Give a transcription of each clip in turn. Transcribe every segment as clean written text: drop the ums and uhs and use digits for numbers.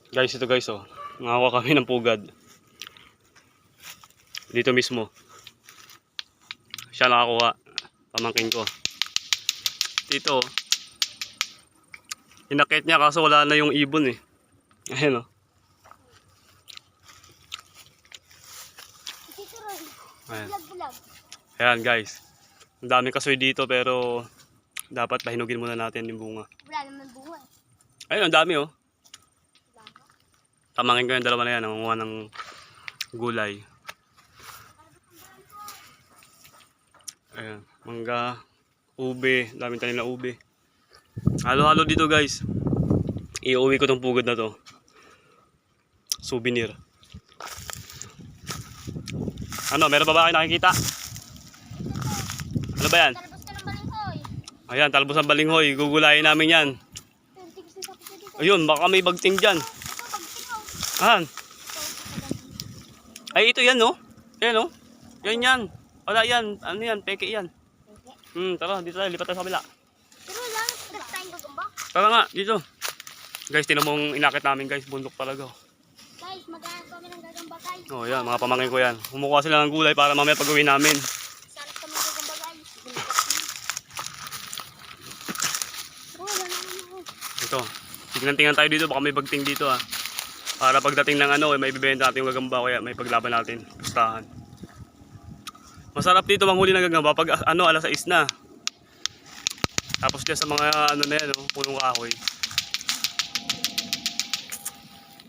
Guys, ito guys, oh. Nakakuha kami ng pugad. Dito mismo. Siya nakakuha. Pamangkin ko. Dito, oh. Hinakit niya kaso wala na yung ibon eh. Ayan, oh. Ayan. Ayan guys. Ang daming kasoy dito pero dapat pahinugin muna natin yung bunga. Wala naman bunga eh. Ayun, ang dami oh. Tamangin ko yung dalawa na yan, nangunguha ng gulay. Ayan, mangga, ube, daming tanim na ube. Halo-halo dito guys. Iuwi ko tong pugad na to. Souvenir. Ano, meron pa ba kayo nakikita? Ano ba yan? Talabos ka ng balinghoy. Ayan, talbos ng balinghoy. Gugulayin namin yan. Ayun, baka may bagting dyan. Ayan. Ay, ito yan, no? Yan, no? Yan, yan. Wala yan. Ano yan? Peke yan. Tara, dito tayo. Lipat tayo sa kabila. Pero lang, tayong gagamba. Tara nga, dito. Guys, tinan mong inakit namin, guys. Bundok talaga. Guys, maghanap kami ng gagamba guys. Oh, yan. Mga pamangkin ko yan. Kumukuha sila ng gulay para mamaya pag-uwi namin. Sarap kami ng gagamba guys. Wala naman ako. Ito. Tingnan tayo dito. Baka may bagting dito, ah. Para pagdating ng ano, may bibenta natin yung gagamba. Kaya may paglaban natin. Pustahan. Masarap dito manghuli ng gagamba pag ano, alas 6 na. Tapos dyan sa mga ano na yan, oh, punong kahoy.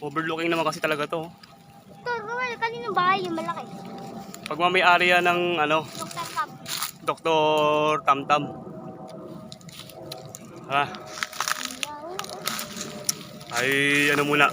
Overlooking naman kasi talaga to. Ito, kaninong bahay yung malaki? Pag may area ng ano, Dr. Cam. Dr. Tamtam. Ha? Ay ano muna.